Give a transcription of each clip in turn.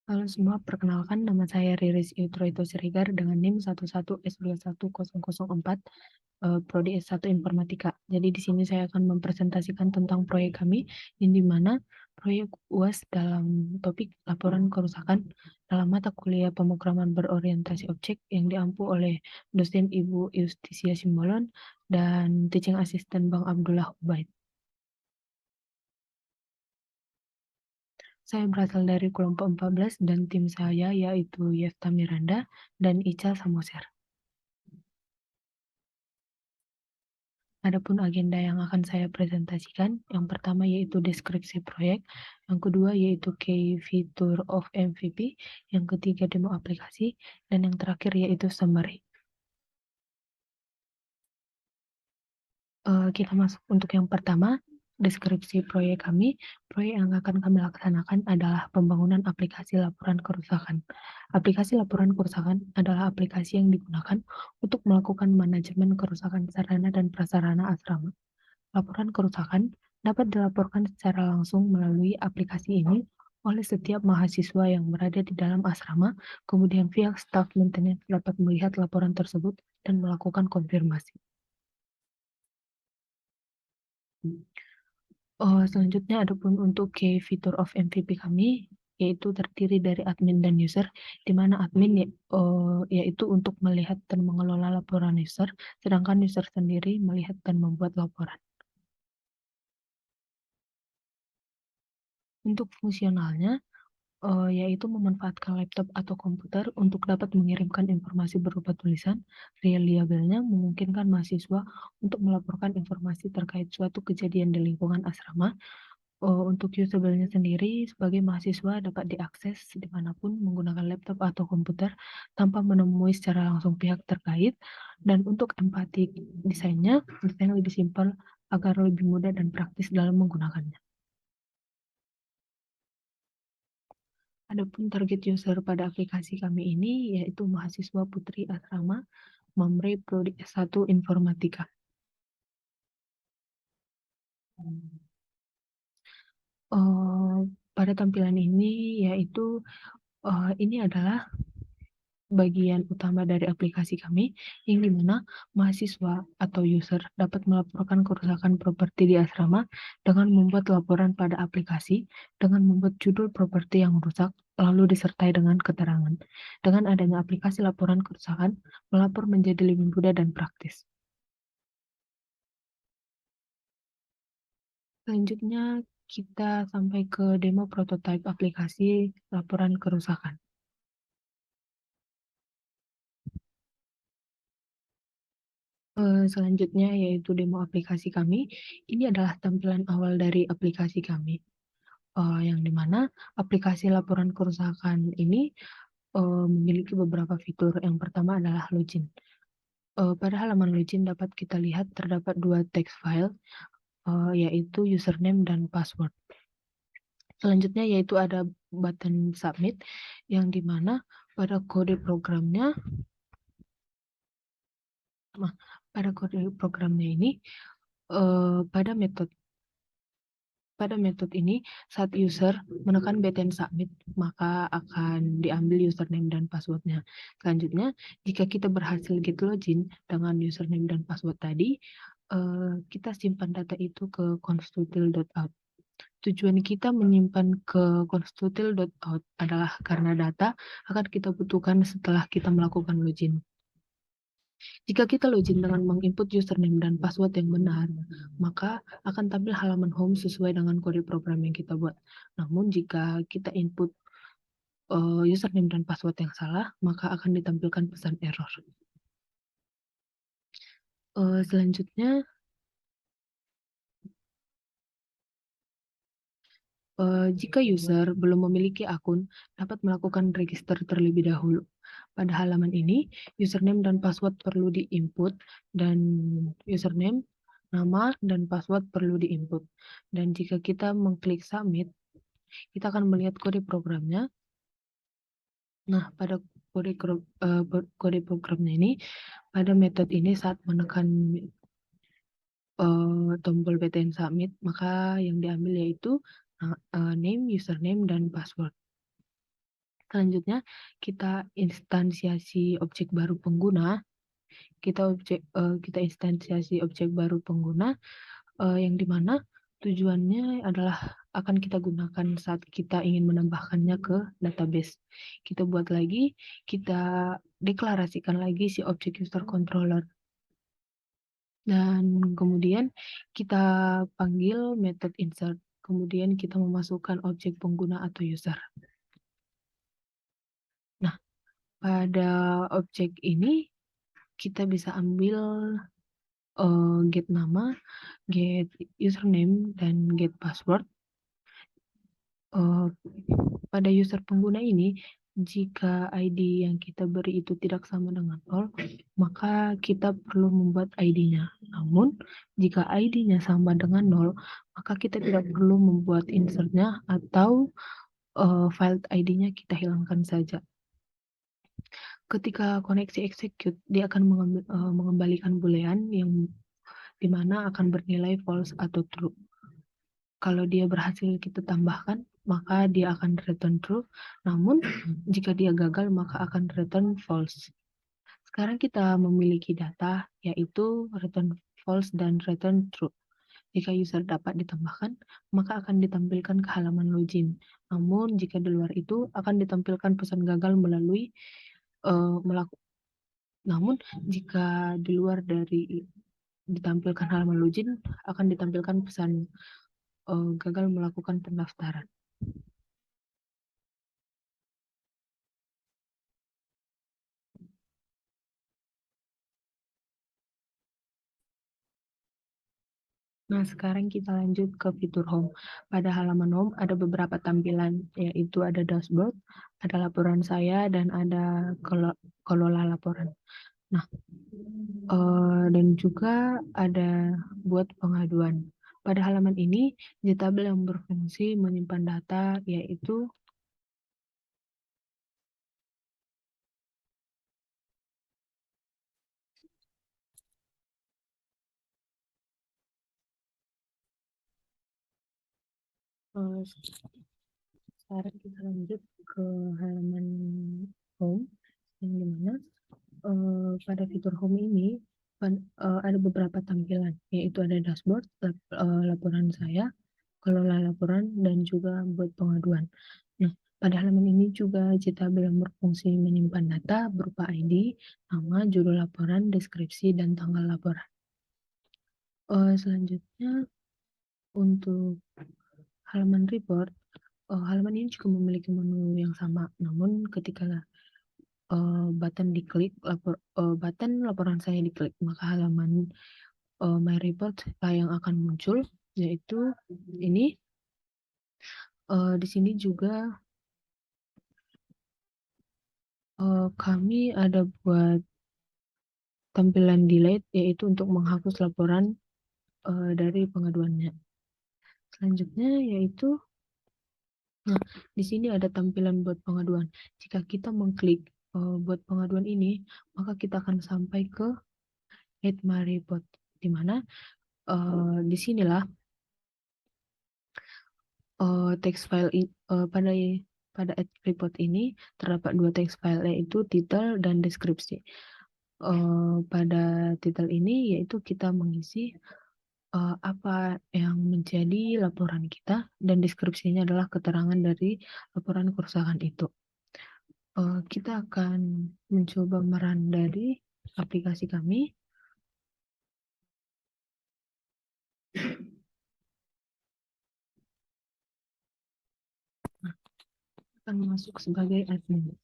Halo semua, perkenalkan nama saya Riris Yutroito Siregar dengan NIM 11S21004, Prodi S1 Informatika. Jadi di sini saya akan mempresentasikan tentang proyek kami, yang dimana proyek UAS dalam topik laporan kerusakan dalam mata kuliah pemrograman berorientasi objek yang diampu oleh dosen Ibu Yustisia Simbolon dan teaching assistant Bang Abdullah Ubaid. Saya berasal dari kelompok 14 dan tim saya yaitu Yefta Miranda dan Ica Samoser. Adapun agenda yang akan saya presentasikan, yang pertama yaitu deskripsi proyek, yang kedua yaitu key feature of MVP, yang ketiga demo aplikasi, dan yang terakhir yaitu summary. Kita masuk untuk yang pertama, deskripsi proyek kami. Proyek yang akan kami laksanakan adalah pembangunan aplikasi laporan kerusakan. Aplikasi laporan kerusakan adalah aplikasi yang digunakan untuk melakukan manajemen kerusakan sarana dan prasarana asrama. Laporan kerusakan dapat dilaporkan secara langsung melalui aplikasi ini oleh setiap mahasiswa yang berada di dalam asrama, kemudian pihak staf maintenance dapat melihat laporan tersebut dan melakukan konfirmasi. Selanjutnya adapun untuk key feature of MVP kami, yaitu terdiri dari admin dan user, di mana admin yaitu untuk melihat dan mengelola laporan user, sedangkan user sendiri melihat dan membuat laporan. Untuk fungsionalnya, yaitu memanfaatkan laptop atau komputer untuk dapat mengirimkan informasi berupa tulisan, reliabelnya memungkinkan mahasiswa untuk melaporkan informasi terkait suatu kejadian di lingkungan asrama. Untuk usable-nya sendiri, sebagai mahasiswa dapat diakses dimanapun menggunakan laptop atau komputer tanpa menemui secara langsung pihak terkait. Dan untuk empati desainnya, desain lebih simpel agar lebih mudah dan praktis dalam menggunakannya. Adapun target user pada aplikasi kami ini yaitu mahasiswa putri asrama Mamre Prodi S1 Informatika. Uh, Pada tampilan ini yaitu ini adalah bagian utama dari aplikasi kami, yang dimana mahasiswa atau user dapat melaporkan kerusakan properti di asrama dengan membuat laporan pada aplikasi, dengan membuat judul properti yang rusak, lalu disertai dengan keterangan. Dengan adanya aplikasi laporan kerusakan, melapor menjadi lebih mudah dan praktis. Selanjutnya, kita sampai ke demo prototipe aplikasi laporan kerusakan. Selanjutnya yaitu demo aplikasi kami. Ini adalah tampilan awal dari aplikasi kami, yang dimana aplikasi laporan kerusakan ini memiliki beberapa fitur. Yang pertama adalah login. Pada halaman login dapat kita lihat terdapat dua text file, yaitu username dan password. Selanjutnya yaitu ada button submit, yang dimana pada kode programnya ini pada metode ini, saat user menekan button submit, maka akan diambil username dan passwordnya. Selanjutnya, jika kita berhasil get login dengan username dan password tadi, kita simpan data itu ke constutil.out. Tujuan kita menyimpan ke constutil.out adalah karena data akan kita butuhkan setelah kita melakukan login. Jika kita login dengan menginput username dan password yang benar, maka akan tampil halaman home sesuai dengan kode program yang kita buat. Namun jika kita input username dan password yang salah, maka akan ditampilkan pesan error. Selanjutnya, jika user belum memiliki akun, dapat melakukan register terlebih dahulu. Pada halaman ini, username dan password perlu diinput, dan username, nama, dan password perlu diinput. Dan jika kita mengklik submit, kita akan melihat kode programnya. Nah, pada kode programnya ini, pada metode ini saat menekan tombol button submit, maka yang diambil yaitu name, username, dan password. Selanjutnya kita instansiasi objek baru pengguna, kita instansiasi objek baru pengguna, yang di mana tujuannya adalah akan kita gunakan saat kita ingin menambahkannya ke database. Kita buat lagi, kita deklarasikan lagi si objek user controller. Dan kemudian kita panggil method insert. Kemudian kita memasukkan objek pengguna atau user. Nah, pada objek ini kita bisa ambil get nama, get username, dan get password. Pada user pengguna ini, jika ID yang kita beri itu tidak sama dengan 0, maka kita perlu membuat ID-nya. Namun, jika ID-nya sama dengan 0, maka kita tidak perlu membuat insert-nya atau file ID-nya kita hilangkan saja. Ketika koneksi execute, dia akan mengembalikan boolean yang dimana akan bernilai false atau true. Kalau dia berhasil kita tambahkan, maka dia akan return true. Namun, jika dia gagal, maka akan return false. Sekarang kita memiliki data, yaitu return false dan return true. Jika user dapat ditambahkan, maka akan ditampilkan ke halaman login. Namun, jika di luar itu, akan ditampilkan pesan gagal melalui namun, jika di luar dari ditampilkan halaman login, akan ditampilkan pesan gagal melakukan pendaftaran. Nah, sekarang kita lanjut ke fitur home. Pada halaman home ada beberapa tampilan, yaitu ada dashboard, ada laporan saya, dan ada kelola laporan. Nah, dan juga ada buat pengaduan. Pada halaman ini, JTabel yang berfungsi menyimpan data, yaitu sekarang kita lanjut ke halaman home, yang dimana pada fitur home ini ada beberapa tampilan, yaitu ada dashboard, laporan saya, kelola laporan, dan juga buat pengaduan. Nah, pada halaman ini juga JTabel yang berfungsi menyimpan data berupa ID, nama, judul laporan, deskripsi, dan tanggal laporan. Selanjutnya, untuk halaman report, halaman ini juga memiliki menu yang sama, namun ketika button laporan saya diklik, maka halaman my report yang akan muncul, yaitu ini. Di sini juga kami ada buat tampilan delete, yaitu untuk menghapus laporan dari pengaduannya. Selanjutnya yaitu, nah, di sini ada tampilan buat pengaduan. Jika kita mengklik buat pengaduan ini, maka kita akan sampai ke Add My Report, di mana di sinilah text file pada Add Report ini terdapat dua text file, yaitu title dan deskripsi. Pada title ini yaitu kita mengisi apa yang menjadi laporan kita, dan deskripsinya adalah keterangan dari laporan kerusakan itu. Kita akan mencoba merun dari aplikasi kami. Nah, akan masuk sebagai admin.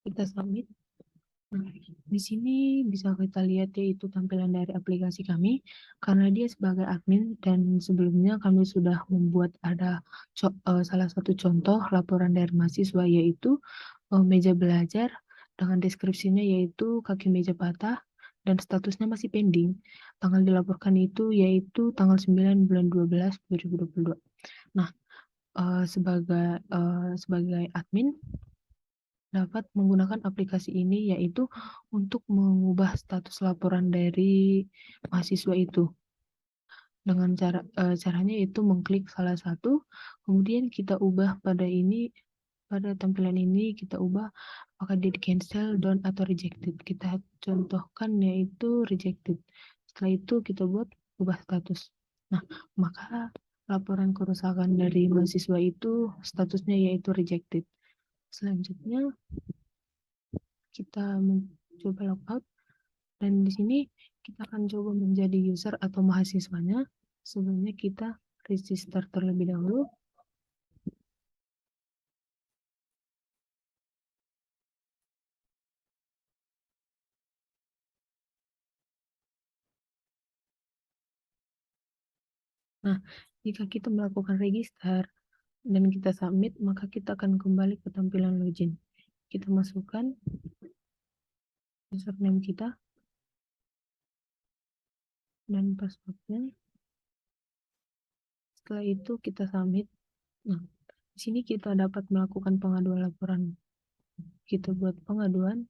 Kita submit. Nah, di sini bisa kita lihat yaitu tampilan dari aplikasi kami, karena dia sebagai admin dan sebelumnya kami sudah membuat ada salah satu contoh laporan dari mahasiswa, yaitu meja belajar dengan deskripsinya yaitu kaki meja patah dan statusnya masih pending. Tanggal dilaporkan itu yaitu tanggal 9 bulan 12 2022. Nah, sebagai admin, dapat menggunakan aplikasi ini, yaitu untuk mengubah status laporan dari mahasiswa itu. Dengan caranya itu mengklik salah satu, kemudian kita ubah pada tampilan ini kita ubah apakah dia di-cancel, down, atau rejected. Kita contohkan yaitu rejected. Setelah itu kita buat ubah status. Nah, maka laporan kerusakan dari mahasiswa itu statusnya yaitu rejected. Selanjutnya kita mencoba logout, dan di sini kita akan coba menjadi user atau mahasiswanya. Sebelumnya kita register terlebih dahulu. Nah, jika kita melakukan register dan kita submit, maka kita akan kembali ke tampilan login. Kita masukkan username kita dan passwordnya. Setelah itu kita submit. Nah, di sini kita dapat melakukan pengaduan laporan. Kita buat pengaduan.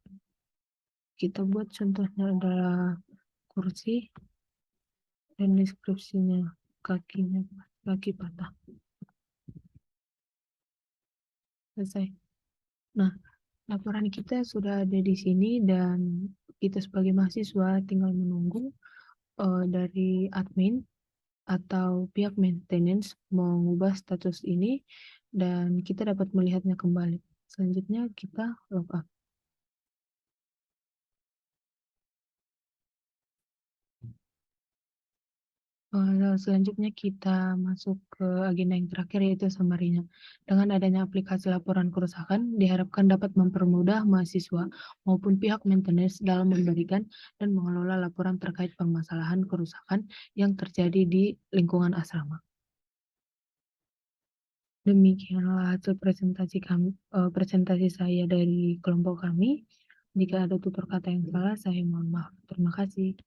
Kita buat contohnya adalah kursi dan deskripsinya kaki patah. Selesai. Nah, laporan kita sudah ada di sini dan kita sebagai mahasiswa tinggal menunggu dari admin atau pihak maintenance mengubah status ini dan kita dapat melihatnya kembali. Selanjutnya kita log out. Selanjutnya kita masuk ke agenda yang terakhir yaitu summary-nya. Dengan adanya aplikasi laporan kerusakan diharapkan dapat mempermudah mahasiswa maupun pihak maintenance dalam memberikan dan mengelola laporan terkait permasalahan kerusakan yang terjadi di lingkungan asrama. Demikianlah hasil presentasi saya dari kelompok kami. Jika ada tutur kata yang salah, saya mohon maaf. Terima kasih.